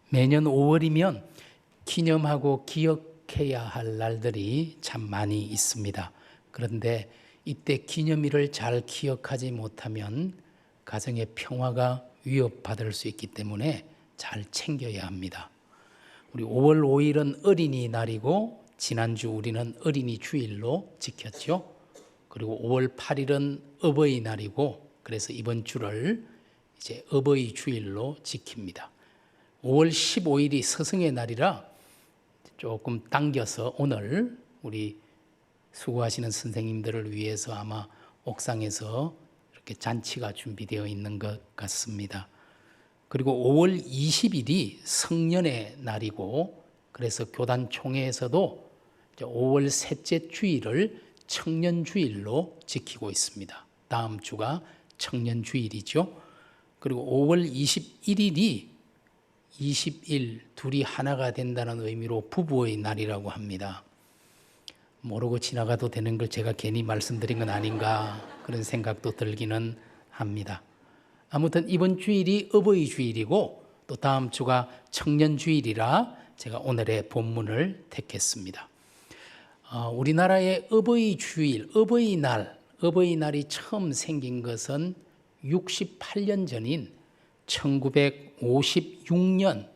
매년 5월이면 기념하고 기억해야 할 날들이 참 많이 있습니다. 그런데 이때 기념일을 잘 기억하지 못하면 가정의 평화가 위협받을 수 있기 때문에 잘 챙겨야 합니다. 우리 5월 5일은 어린이날이고 지난주 우리는 어린이 주일로 지켰죠. 그리고 5월 8일은 어버이날이고 그래서 이번 주를 이제 어버이 주일로 지킵니다. 5월 15일이 스승의 날이라 조금 당겨서 오늘 우리 수고하시는 선생님들을 위해서 아마 옥상에서 이렇게 잔치가 준비되어 있는 것 같습니다. 그리고 5월 20일이 성년의 날이고 그래서 교단 총회에서도 5월 셋째 주일을 청년주일로 지키고 있습니다. 다음 주가 청년주일이죠. 그리고 5월 21일이 20일 둘이 하나가 된다는 의미로 부부의 날이라고 합니다. 모르고 지나가도 되는 걸 제가 괜히 말씀드린 건 아닌가 그런 생각도 들기는 합니다. 아무튼 이번 주일이 어버이 주일이고 또 다음 주가 청년 주일이라 제가 오늘의 본문을 택했습니다. 우리나라의 어버이 주일, 어버이날이 처음 생긴 것은 68년 전인 1956년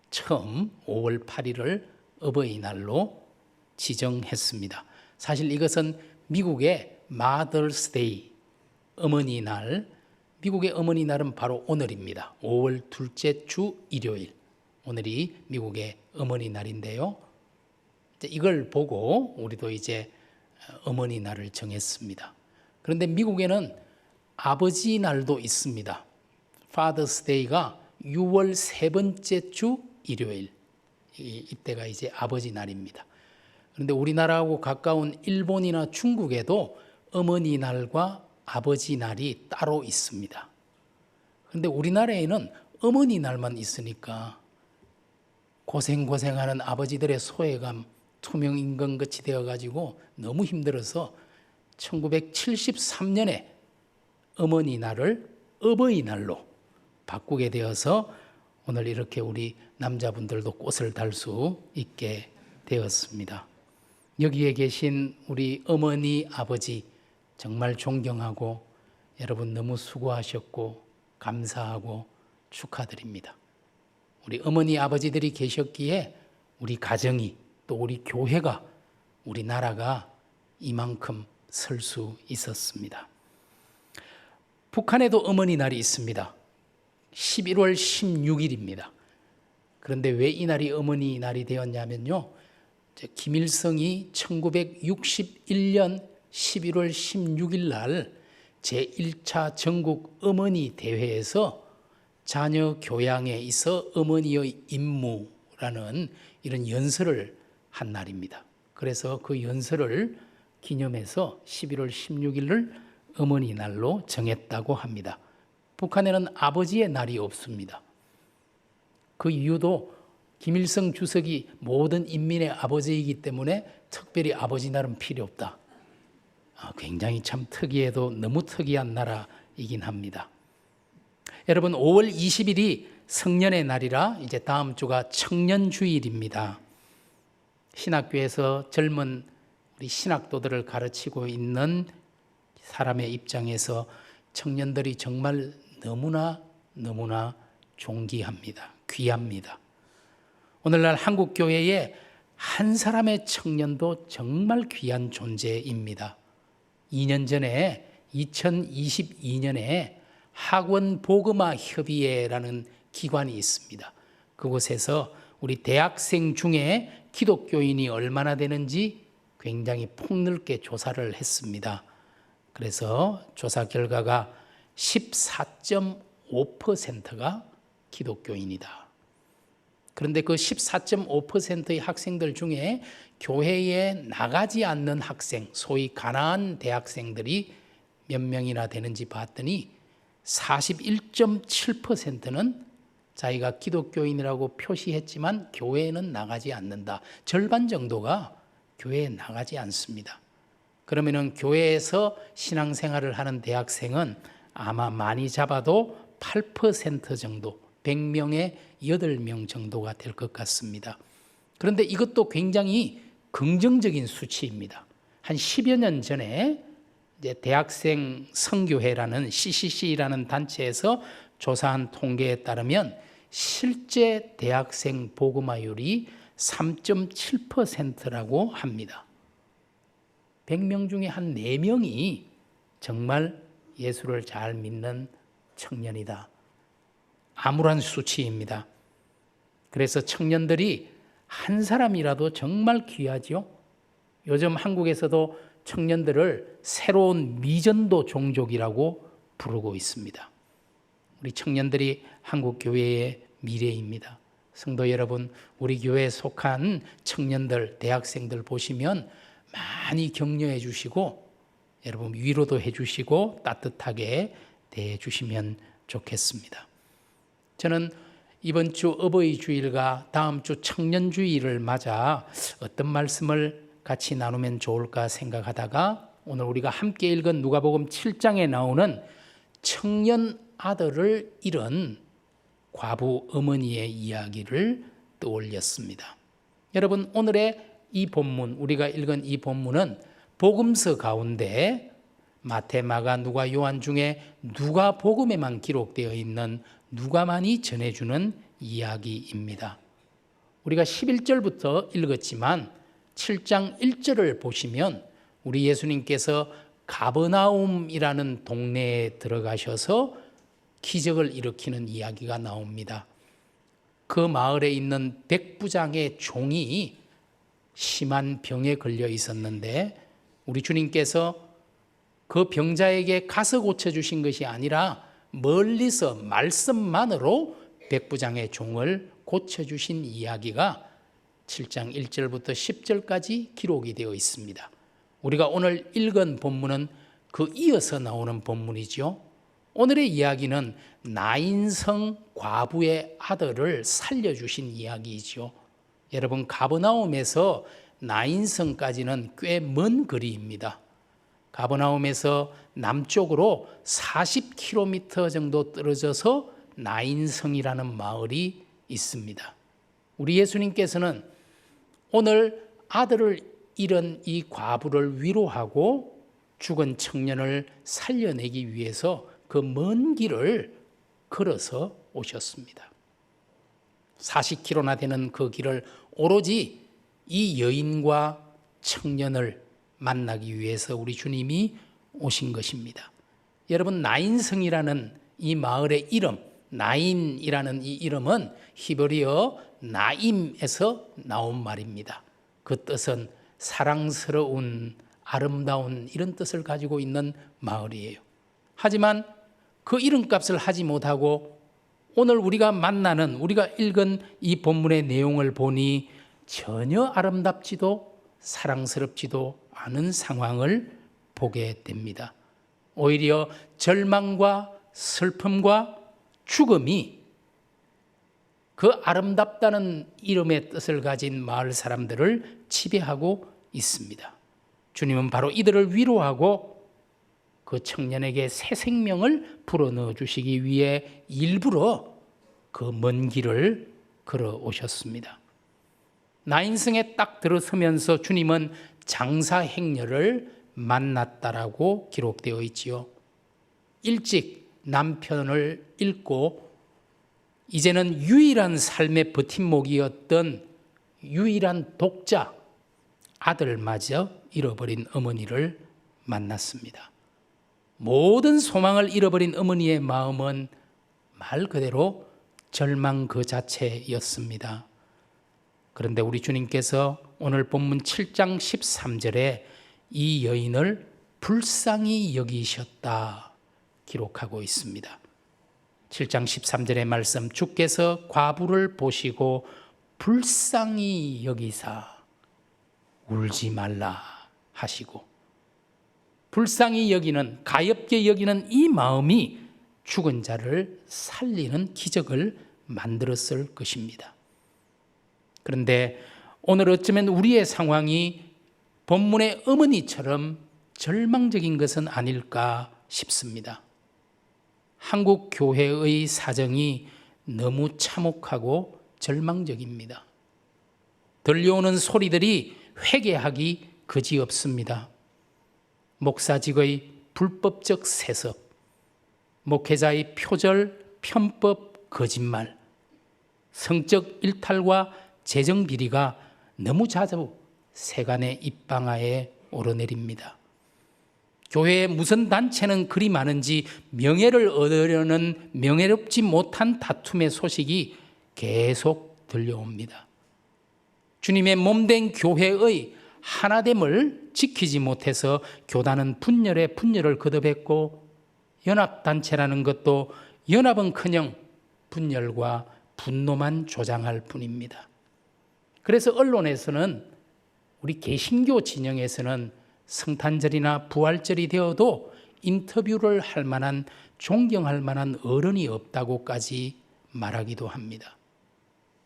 처음 5월 8일을 어버이날로 지정했습니다. 사실 이것은 미국의 Mother's Day, 어머니날, 미국의 어머니날은 바로 오늘입니다. 5월 둘째 주 일요일, 오늘이 미국의 어머니날인데요. 이걸 보고 우리도 이제 어머니날을 정했습니다. 그런데 미국에는 아버지날도 있습니다. Father's Day가 6월 세 번째 주 일요일, 이때가 이제 아버지 날입니다. 그런데 우리나라하고 가까운 일본이나 중국에도 어머니 날과 아버지 날이 따로 있습니다. 그런데 우리나라에는 어머니 날만 있으니까 고생하는 아버지들의 소외감 투명 인간같이 되어가지고 너무 힘들어서 1973년에 어머니 날을 어버이날로 바꾸게 되어서 오늘 이렇게 우리 남자분들도 꽃을 달 수 있게 되었습니다. 여기에 계신 우리 어머니, 아버지 정말 존경하고 여러분 너무 수고하셨고 감사하고 축하드립니다. 우리 어머니, 아버지들이 계셨기에 우리 가정이 또 우리 교회가 우리 나라가 이만큼 설 수 있었습니다. 북한에도 어머니 날이 있습니다. 11월 16일입니다. 그런데 왜 이 날이 어머니 날이 되었냐면요. 김일성이 1961년 11월 16일 날 제1차 전국 어머니 대회에서 자녀 교양에 있어 어머니의 임무라는 이런 연설을 한 날입니다. 그래서 그 연설을 기념해서 11월 16일을 어머니 날로 정했다고 합니다. 북한에는 아버지의 날이 없습니다. 그 이유도 김일성 주석이 모든 인민의 아버지이기 때문에 특별히 아버지 날은 필요 없다. 굉장히 참 특이해도 너무 특이한 나라이긴 합니다. 여러분 5월 20일이 성년의 날이라 이제 다음 주가 청년주일입니다. 신학교에서 젊은 우리 신학도들을 가르치고 있는 사람의 입장에서 청년들이 정말 너무나 존귀합니다. 귀합니다. 오늘날 한국교회에 한 사람의 청년도 정말 귀한 존재입니다. 2년 전에 2022년에 학원복음화협의회라는 기관이 있습니다. 그곳에서 우리 대학생 중에 기독교인이 얼마나 되는지 굉장히 폭넓게 조사를 했습니다. 그래서 조사 결과가 14.5%가 기독교인이다. 그런데 그 14.5%의 학생들 중에 교회에 나가지 않는 학생, 소위 가난한 대학생들이 몇 명이나 되는지 봤더니 41.7%는 자기가 기독교인이라고 표시했지만 교회에는 나가지 않는다. 절반 정도가 교회에 나가지 않습니다. 그러면은 교회에서 신앙생활을 하는 대학생은 아마 많이 잡아도 8% 정도 100명에 8명 정도가 될 것 같습니다. 그런데 이것도 굉장히 긍정적인 수치입니다. 한 10여 년 전에 이제 대학생 선교회라는 CCC라는 단체에서 조사한 통계에 따르면 실제 대학생 복음화율이 3.7%라고 합니다. 100명 중에 한 4명이 정말 예수를 잘 믿는 청년이다. 암울한 수치입니다. 그래서 청년들이 한 사람이라도 정말 귀하죠. 요즘 한국에서도 청년들을 새로운 미전도 종족이라고 부르고 있습니다. 우리 청년들이 한국 교회의 미래입니다. 성도 여러분, 우리 교회에 속한 청년들, 대학생들 보시면 많이 격려해 주시고 여러분 위로도 해 주시고 따뜻하게 대해 주시면 좋겠습니다. 저는 이번 주 어버이 주일과 다음 주 청년 주일을 맞아 어떤 말씀을 같이 나누면 좋을까 생각하다가 오늘 우리가 함께 읽은 누가복음 7장에 나오는 청년 아들을 잃은 과부 어머니의 이야기를 떠올렸습니다. 여러분, 오늘의 이 본문, 우리가 읽은 이 본문은 복음서 가운데 마태, 마가, 누가, 요한 중에 누가복음에만 기록되어 있는 누가만이 전해주는 이야기입니다. 우리가 11절부터 읽었지만 7장 1절을 보시면 우리 예수님께서 가버나움이라는 동네에 들어가셔서 기적을 일으키는 이야기가 나옵니다. 그 마을에 있는 백부장의 종이 심한 병에 걸려 있었는데 우리 주님께서 그 병자에게 가서 고쳐주신 것이 아니라 멀리서 말씀만으로 백부장의 종을 고쳐주신 이야기가 7장 1절부터 10절까지 기록이 되어 있습니다. 우리가 오늘 읽은 본문은 그 이어서 나오는 본문이죠. 오늘의 이야기는 나인성 과부의 아들을 살려주신 이야기이죠. 여러분, 가버나움에서 나인성까지는 꽤 먼 거리입니다. 가버나움에서 남쪽으로 40km 정도 떨어져서 나인성이라는 마을이 있습니다. 우리 예수님께서는 오늘 아들을 잃은 이 과부를 위로하고 죽은 청년을 살려내기 위해서 그 먼 길을 걸어서 오셨습니다. 40km나 되는 그 길을 오로지 이 여인과 청년을 만나기 위해서 우리 주님이 오신 것입니다. 여러분, 나인성이라는 이 마을의 이름, 나인이라는 이 이름은 히브리어 나임에서 나온 말입니다. 그 뜻은 사랑스러운, 아름다운 이런 뜻을 가지고 있는 마을이에요. 하지만 그 이름값을 하지 못하고 오늘 우리가 만나는, 우리가 읽은 이 본문의 내용을 보니 전혀 아름답지도 사랑스럽지도 않은 상황을 보게 됩니다. 오히려 절망과 슬픔과 죽음이 그 아름답다는 이름의 뜻을 가진 마을 사람들을 지배하고 있습니다. 주님은 바로 이들을 위로하고 그 청년에게 새 생명을 불어넣어 주시기 위해 일부러 그 먼 길을 걸어 오셨습니다. 나인성에 딱 들어서면서 주님은 장사 행렬을 만났다라고 기록되어 있지요. 일찍 남편을 잃고 이제는 유일한 삶의 버팀목이었던 유일한 독자 아들마저 잃어버린 어머니를 만났습니다. 모든 소망을 잃어버린 어머니의 마음은 말 그대로 절망 그 자체였습니다. 그런데 우리 주님께서 오늘 본문 7장 13절에 이 여인을 불쌍히 여기셨다 기록하고 있습니다. 7장 13절의 말씀, 주께서 과부를 보시고 불쌍히 여기사 울지 말라 하시고, 불쌍히 여기는, 가엾게 여기는 이 마음이 죽은 자를 살리는 기적을 만들었을 것입니다. 그런데 오늘 어쩌면 우리의 상황이 본문의 어머니처럼 절망적인 것은 아닐까 싶습니다. 한국 교회의 사정이 너무 참혹하고 절망적입니다. 들려오는 소리들이 회개하기 그지없습니다. 목사직의 불법적 세습, 목회자의 표절, 편법, 거짓말, 성적 일탈과 재정 비리가 너무 자주 세간의 입방아에 오르내립니다. 교회에 무슨 단체는 그리 많은지 명예를 얻으려는 명예롭지 못한 다툼의 소식이 계속 들려옵니다. 주님의 몸된 교회의 하나됨을 지키지 못해서 교단은 분열에 분열을 거듭했고, 연합단체라는 것도 연합은커녕 분열과 분노만 조장할 뿐입니다. 그래서 언론에서는, 우리 개신교 진영에서는 성탄절이나 부활절이 되어도 인터뷰를 할 만한, 존경할 만한 어른이 없다고까지 말하기도 합니다.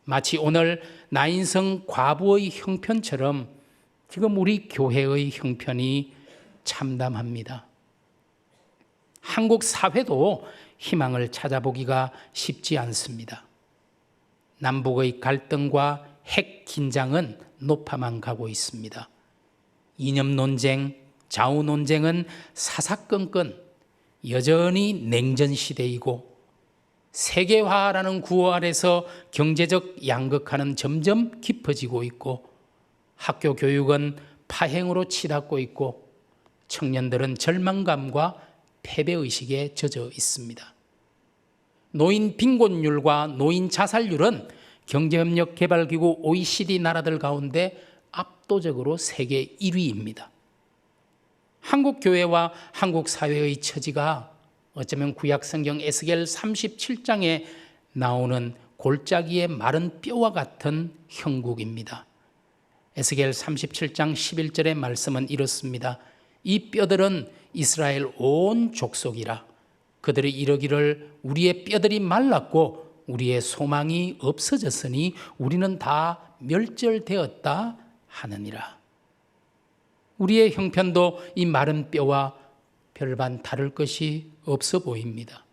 마치 오늘 나인성 과부의 형편처럼 지금 우리 교회의 형편이 참담합니다. 한국 사회도 희망을 찾아보기가 쉽지 않습니다. 남북의 갈등과 핵 긴장은 높아만 가고 있습니다. 이념 논쟁, 좌우 논쟁은 사사건건 여전히 냉전 시대이고, 세계화라는 구호 아래서 경제적 양극화는 점점 깊어지고 있고, 학교 교육은 파행으로 치닫고 있고, 청년들은 절망감과 패배의식에 젖어 있습니다. 노인 빈곤율과 노인 자살률은 경제협력개발기구 OECD 나라들 가운데 압도적으로 세계 1위입니다. 한국 교회와 한국 사회의 처지가 어쩌면 구약성경 에스겔 37장에 나오는 골짜기의 마른 뼈와 같은 형국입니다. 에스겔 37장 11절의 말씀은 이렇습니다. 이 뼈들은 이스라엘 온 족속이라. 그들이 이르기를 우리의 뼈들이 말랐고 우리의 소망이 없어졌으니 우리는 다 멸절되었다 하느니라. 우리의 형편도 이 마른 뼈와 별반 다를 것이 없어 보입니다.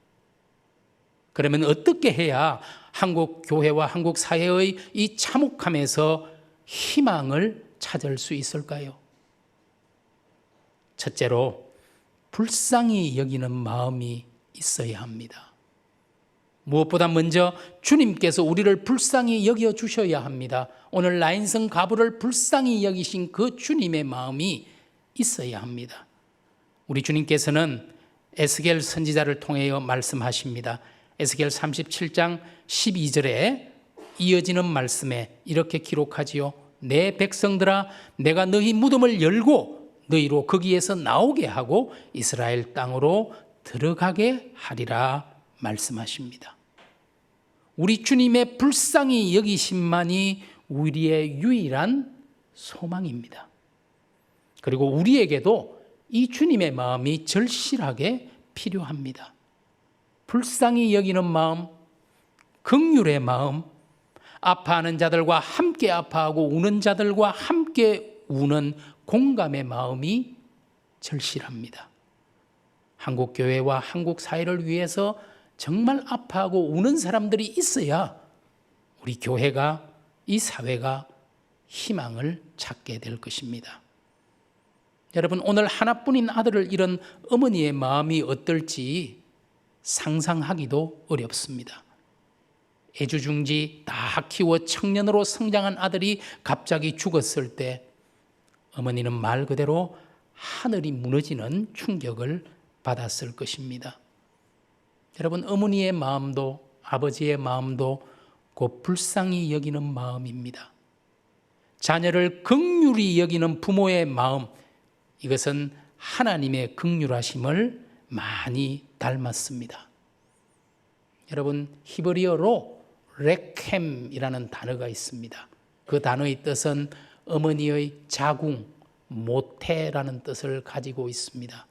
그러면 어떻게 해야 한국 교회와 한국 사회의 이 참혹함에서 희망을 찾을 수 있을까요? 첫째로 불쌍히 여기는 마음이 있어야 합니다. 무엇보다 먼저 주님께서 우리를 불쌍히 여겨주셔야 합니다. 오늘 나인성 과부를 불쌍히 여기신 그 주님의 마음이 있어야 합니다. 우리 주님께서는 에스겔 선지자를 통하여 말씀하십니다. 에스겔 37장 12절에 이어지는 말씀에 이렇게 기록하지요. 내 백성들아, 내가 너희 무덤을 열고 너희로 거기에서 나오게 하고 이스라엘 땅으로 들어가게 하리라 말씀하십니다. 우리 주님의 불쌍히 여기심만이 우리의 유일한 소망입니다. 그리고 우리에게도 이 주님의 마음이 절실하게 필요합니다. 불쌍히 여기는 마음, 긍휼의 마음, 아파하는 자들과 함께 아파하고 우는 자들과 함께 우는 공감의 마음이 절실합니다. 한국 교회와 한국 사회를 위해서 정말 아파하고 우는 사람들이 있어야 우리 교회가, 이 사회가 희망을 찾게 될 것입니다. 여러분, 오늘 하나뿐인 아들을 잃은 어머니의 마음이 어떨지 상상하기도 어렵습니다. 애주중지 다 키워 청년으로 성장한 아들이 갑자기 죽었을 때 어머니는 말 그대로 하늘이 무너지는 충격을 받았을 것입니다. 여러분, 어머니의 마음도 아버지의 마음도 곧 불쌍히 여기는 마음입니다. 자녀를 긍휼히 여기는 부모의 마음, 이것은 하나님의 긍휼하심을 많이 닮았습니다. 여러분, 히브리어로 레켐이라는 단어가 있습니다. 그 단어의 뜻은 어머니의 자궁, 모태라는 뜻을 가지고 있습니다.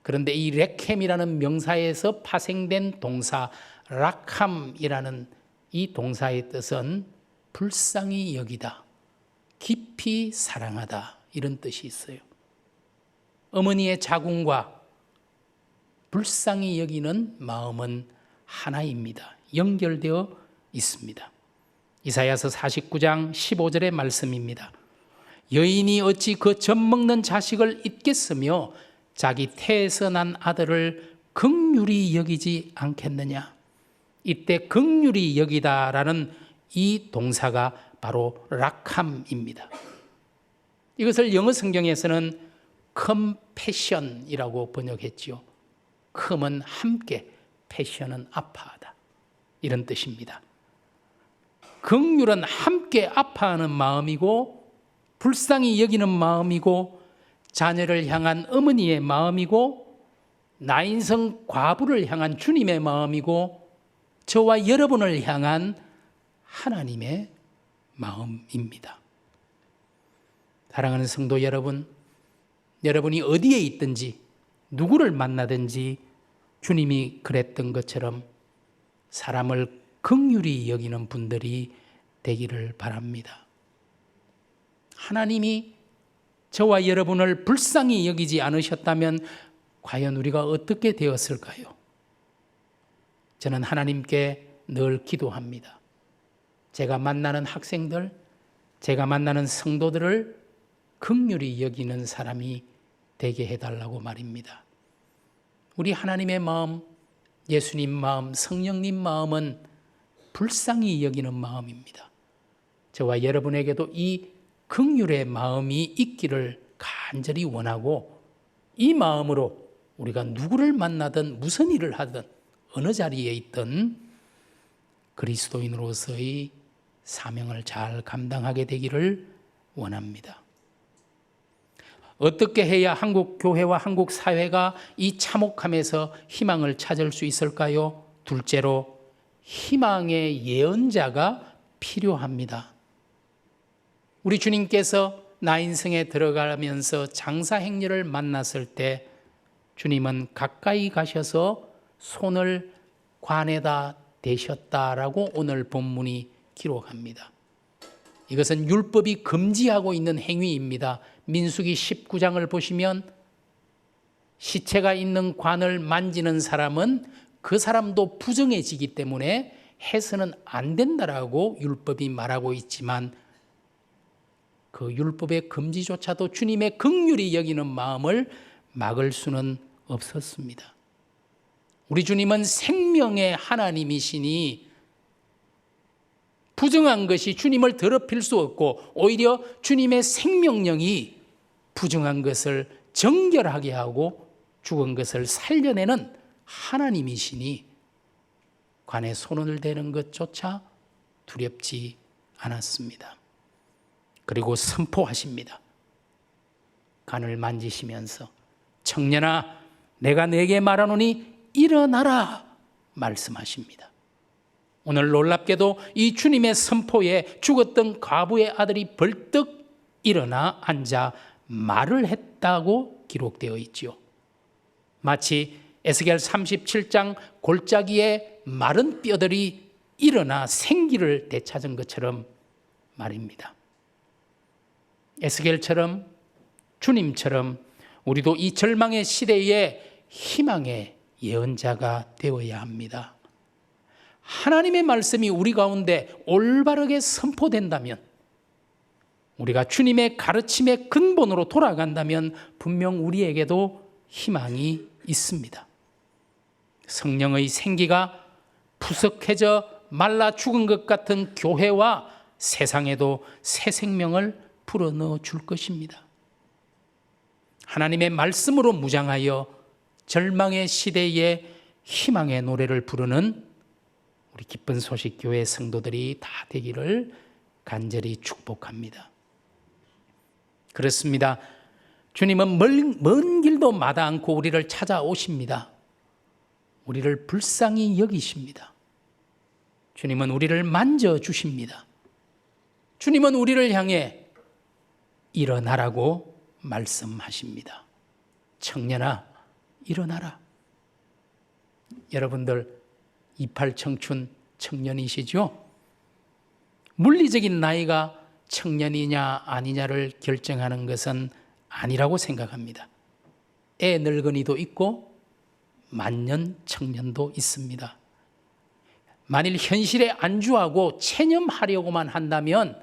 그런데 이 레켐이라는 명사에서 파생된 동사 라캄이라는 이 동사의 뜻은 불쌍히 여기다, 깊이 사랑하다, 이런 뜻이 있어요. 어머니의 자궁과 불쌍히 여기는 마음은 하나입니다. 연결되어 있습니다. 이사야서 49장 15절의 말씀입니다. 여인이 어찌 그 젖먹는 자식을 잊겠으며 자기 태에서 난 아들을 긍휼히 여기지 않겠느냐. 이때 긍휼히 여기다라는 이 동사가 바로 락함입니다. 이것을 영어 성경에서는 compassion이라고 번역했지요. com은 함께, passion은 아파하다, 이런 뜻입니다. 긍휼은 함께 아파하는 마음이고 불쌍히 여기는 마음이고 자녀를 향한 어머니의 마음이고 나인성 과부를 향한 주님의 마음이고 저와 여러분을 향한 하나님의 마음입니다. 사랑하는 성도 여러분, 여러분이 어디에 있든지 누구를 만나든지 주님이 그랬던 것처럼 사람을 긍휼히 여기는 분들이 되기를 바랍니다. 하나님이 저와 여러분을 불쌍히 여기지 않으셨다면 과연 우리가 어떻게 되었을까요? 저는 하나님께 늘 기도합니다. 제가 만나는 학생들, 제가 만나는 성도들을 긍휼히 여기는 사람이 되게 해달라고 말입니다. 우리 하나님의 마음, 예수님 마음, 성령님 마음은 불쌍히 여기는 마음입니다. 저와 여러분에게도 이 긍휼의 마음이 있기를 간절히 원하고 이 마음으로 우리가 누구를 만나든 무슨 일을 하든 어느 자리에 있든 그리스도인으로서의 사명을 잘 감당하게 되기를 원합니다. 어떻게 해야 한국 교회와 한국 사회가 이 참혹함에서 희망을 찾을 수 있을까요? 둘째로 희망의 예언자가 필요합니다. 우리 주님께서 나인성에 들어가면서 장사 행렬을 만났을 때 주님은 가까이 가셔서 손을 관에다 대셨다라고 오늘 본문이 기록합니다. 이것은 율법이 금지하고 있는 행위입니다. 민수기 19장을 보시면 시체가 있는 관을 만지는 사람은 그 사람도 부정해지기 때문에 해서는 안 된다라고 율법이 말하고 있지만 그 율법의 금지조차도 주님의 긍휼히 여기는 마음을 막을 수는 없었습니다. 우리 주님은 생명의 하나님이시니 부정한 것이 주님을 더럽힐 수 없고 오히려 주님의 생명력이 부정한 것을 정결하게 하고 죽은 것을 살려내는 하나님이시니 관에 손을 대는 것조차 두렵지 않았습니다. 그리고 선포하십니다. 관을 만지시면서 청년아 내가 네게 말하노니 일어나라 말씀하십니다. 오늘 놀랍게도 이 주님의 선포에 죽었던 과부의 아들이 벌떡 일어나 앉아 말을 했다고 기록되어 있지요. 마치 에스겔 37장 골짜기에 마른 뼈들이 일어나 생기를 되찾은 것처럼 말입니다. 에스겔처럼 주님처럼 우리도 이 절망의 시대에 희망의 예언자가 되어야 합니다. 하나님의 말씀이 우리 가운데 올바르게 선포된다면, 우리가 주님의 가르침의 근본으로 돌아간다면 분명 우리에게도 희망이 있습니다. 성령의 생기가 푸석해져 말라 죽은 것 같은 교회와 세상에도 새 생명을 불어넣어 줄 것입니다. 하나님의 말씀으로 무장하여 절망의 시대에 희망의 노래를 부르는 우리 기쁜 소식 교회 성도들이 다 되기를 간절히 축복합니다. 그렇습니다. 주님은 먼 길도 마다 않고 우리를 찾아오십니다. 우리를 불쌍히 여기십니다. 주님은 우리를 만져주십니다. 주님은 우리를 향해 일어나라고 말씀하십니다. 청년아, 일어나라. 여러분들 28 청춘 청년이시죠? 물리적인 나이가 청년이냐 아니냐를 결정하는 것은 아니라고 생각합니다. 애 늙은이도 있고 만년 청년도 있습니다. 만일 현실에 안주하고 체념하려고만 한다면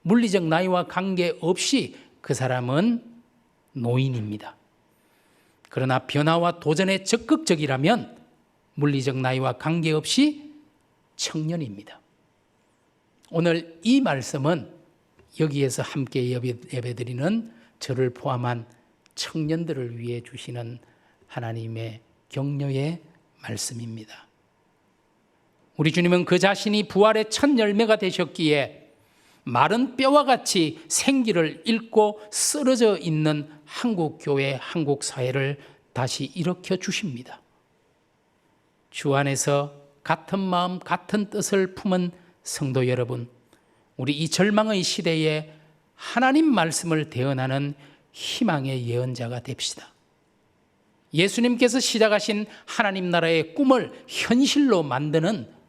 물리적 나이와 관계없이 그 사람은 노인입니다. 그러나 변화와 도전에 적극적이라면 물리적 나이와 관계없이 청년입니다. 오늘 이 말씀은 여기에서 함께 예배드리는 저를 포함한 청년들을 위해 주시는 하나님의 격려의 말씀입니다. 우리 주님은 그 자신이 부활의 첫 열매가 되셨기에 마른 뼈와 같이 생기를 잃고 쓰러져 있는 한국 교회, 한국 사회를 다시 일으켜 주십니다. 주 안에서 같은 마음, 같은 뜻을 품은 성도 여러분, 우리 이 절망의 시대에 하나님 말씀을 대언하는 희망의 예언자가 됩시다. 예수님께서 시작하신 하나님 나라의 꿈을 현실로 만드는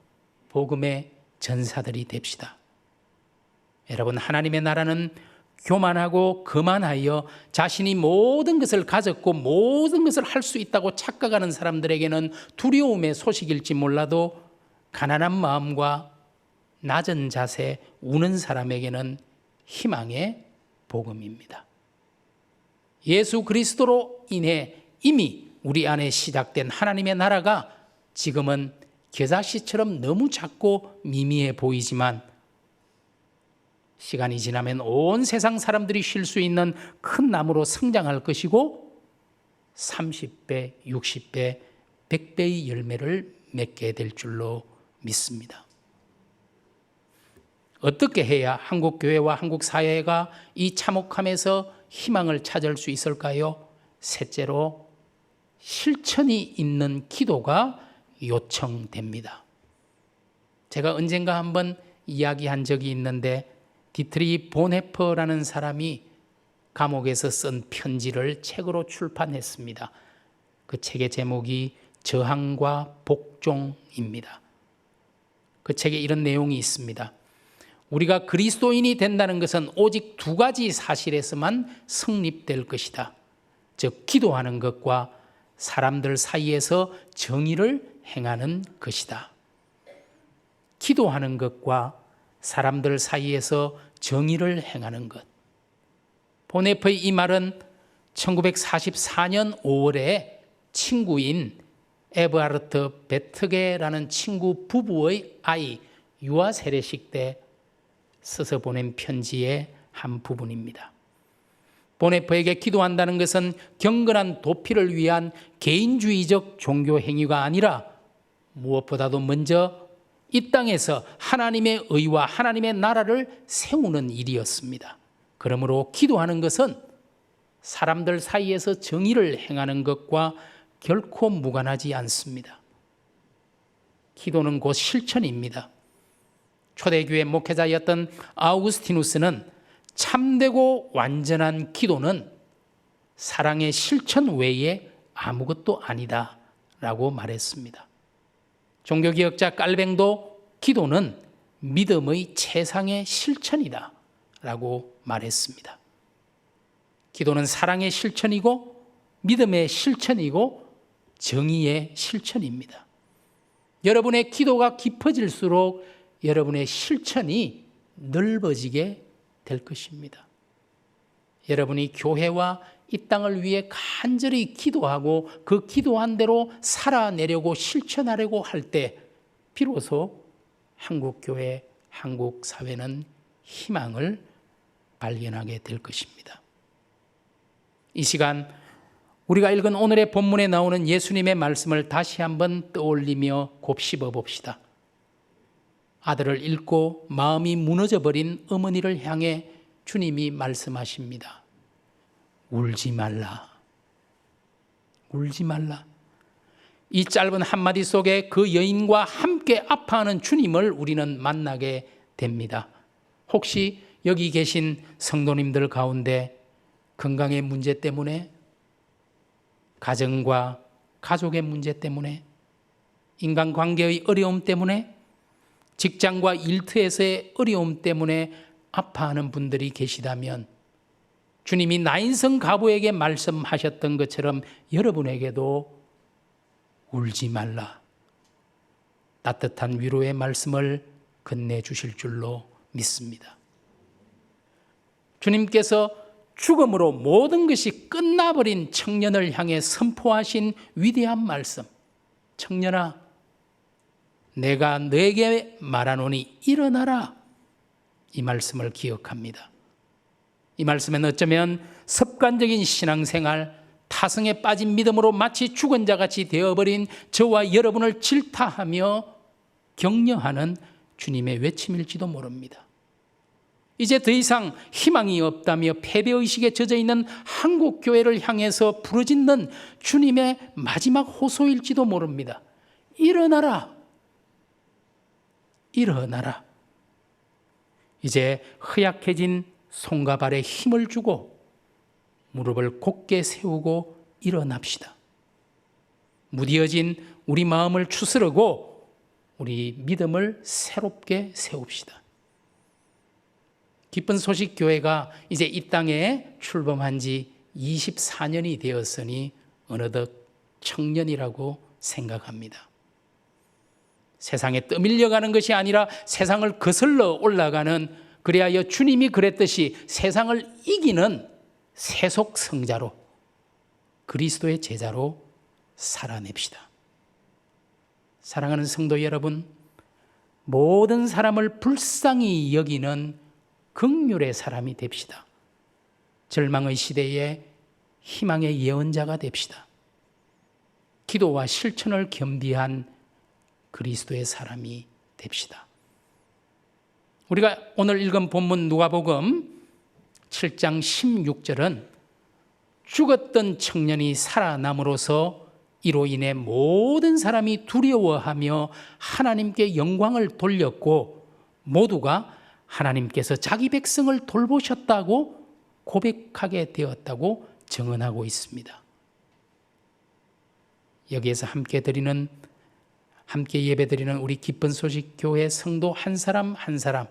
복음의 전사들이 됩시다. 여러분, 하나님의 나라는 교만하고 거만하여 자신이 모든 것을 가졌고 모든 것을 할 수 있다고 착각하는 사람들에게는 두려움의 소식일지 몰라도 가난한 마음과 낮은 자세, 우는 사람에게는 희망의 복음입니다. 예수 그리스도로 인해 이미 우리 안에 시작된 하나님의 나라가 지금은 겨자씨처럼 너무 작고 미미해 보이지만 시간이 지나면 온 세상 사람들이 쉴 수 있는 큰 나무로 성장할 것이고 30배, 60배, 100배의 열매를 맺게 될 줄로 믿습니다. 어떻게 해야 한국 교회와 한국 사회가 이 참혹함에서 희망을 찾을 수 있을까요? 셋째로 실천이 있는 기도가 요청됩니다. 제가 언젠가 한번 이야기한 적이 있는데 디트리 보네퍼라는 사람이 감옥에서 쓴 편지를 책으로 출판했습니다. 그 책의 제목이 저항과 복종입니다. 그 책에 이런 내용이 있습니다. 우리가 그리스도인이 된다는 것은 오직 두 가지 사실에서만 성립될 것이다. 즉 기도하는 것과 사람들 사이에서 정의를 행하는 것이다. 기도하는 것과 사람들 사이에서 정의를 행하는 것. 보네퍼의 이 말은 1944년 5월에 친구인 에브하르트 베트게라는 친구 부부의 아이 유아 세례식 때 써서 보낸 편지의 한 부분입니다. 보네퍼에게 기도한다는 것은 경건한 도피를 위한 개인주의적 종교 행위가 아니라 무엇보다도 먼저 이 땅에서 하나님의 의와 하나님의 나라를 세우는 일이었습니다. 그러므로 기도하는 것은 사람들 사이에서 정의를 행하는 것과 결코 무관하지 않습니다. 기도는 곧 실천입니다. 초대교회 목회자였던 아우구스티누스는 참되고 완전한 기도는 사랑의 실천 외에 아무것도 아니다 라고 말했습니다. 종교개혁자 깔뱅도 기도는 믿음의 최상의 실천이다 라고 말했습니다. 기도는 사랑의 실천이고 믿음의 실천이고 정의의 실천입니다. 여러분의 기도가 깊어질수록 여러분의 실천이 넓어지게 될 것입니다. 여러분이 교회와 이 땅을 위해 간절히 기도하고 그 기도한 대로 살아내려고 실천하려고 할 때 비로소 한국교회, 한국사회는 희망을 발견하게 될 것입니다. 이 시간 우리가 읽은 오늘의 본문에 나오는 예수님의 말씀을 다시 한번 떠올리며 곱씹어 봅시다. 아들을 잃고 마음이 무너져버린 어머니를 향해 주님이 말씀하십니다. 울지 말라. 울지 말라. 이 짧은 한마디 속에 그 여인과 함께 아파하는 주님을 우리는 만나게 됩니다. 혹시 여기 계신 성도님들 가운데 건강의 문제 때문에, 가정과 가족의 문제 때문에, 인간관계의 어려움 때문에, 직장과 일터에서의 어려움 때문에 아파하는 분들이 계시다면 주님이 나인성 가부에게 말씀하셨던 것처럼 여러분에게도 울지 말라. 따뜻한 위로의 말씀을 건네주실 줄로 믿습니다. 주님께서 죽음으로 모든 것이 끝나버린 청년을 향해 선포하신 위대한 말씀, 청년아, 내가 너에게 말하노니 일어나라, 이 말씀을 기억합니다. 이 말씀은 어쩌면 습관적인 신앙생활, 타성에 빠진 믿음으로 마치 죽은 자같이 되어버린 저와 여러분을 질타하며 격려하는 주님의 외침일지도 모릅니다. 이제 더 이상 희망이 없다며 패배의식에 젖어있는 한국교회를 향해서 부르짖는 주님의 마지막 호소일지도 모릅니다. 일어나라, 일어나라. 이제 허약해진 손과 발에 힘을 주고 무릎을 곧게 세우고 일어납시다. 무디어진 우리 마음을 추스르고 우리 믿음을 새롭게 세웁시다. 기쁜 소식 교회가 이제 이 땅에 출범한 지 24년이 되었으니 어느덧 청년이라고 생각합니다. 세상에 떠밀려가는 것이 아니라 세상을 거슬러 올라가는, 그리하여 주님이 그랬듯이 세상을 이기는 세속 성자로, 그리스도의 제자로 살아냅시다. 사랑하는 성도 여러분, 모든 사람을 불쌍히 여기는 긍휼의 사람이 됩시다. 절망의 시대에 희망의 예언자가 됩시다. 기도와 실천을 겸비한 그리스도의 사람이 됩시다. 우리가 오늘 읽은 본문 누가복음 7장 16절은 죽었던 청년이 살아남으로써 이로 인해 모든 사람이 두려워하며 하나님께 영광을 돌렸고 모두가 하나님께서 자기 백성을 돌보셨다고 고백하게 되었다고 증언하고 있습니다. 여기에서 함께 예배드리는 우리 기쁜 소식 교회 성도 한 사람 한 사람,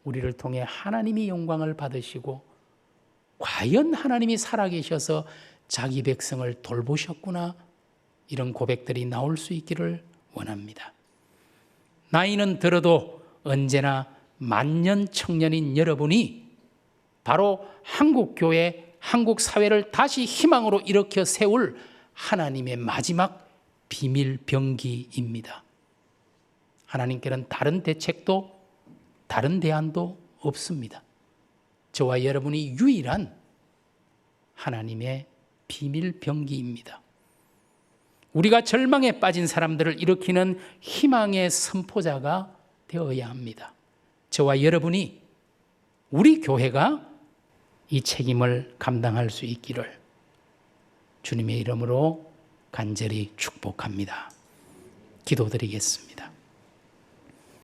우리를 통해 하나님이 영광을 받으시고 과연 하나님이 살아계셔서 자기 백성을 돌보셨구나, 이런 고백들이 나올 수 있기를 원합니다. 나이는 들어도 언제나 만년 청년인 여러분이 바로 한국교회, 한국사회를 다시 희망으로 일으켜 세울 하나님의 마지막 비밀병기입니다. 하나님께는 다른 대책도 다른 대안도 없습니다. 저와 여러분이 유일한 하나님의 비밀병기입니다. 우리가 절망에 빠진 사람들을 일으키는 희망의 선포자가 되어야 합니다. 저와 여러분이, 우리 교회가 이 책임을 감당할 수 있기를 주님의 이름으로 간절히 축복합니다. 기도드리겠습니다.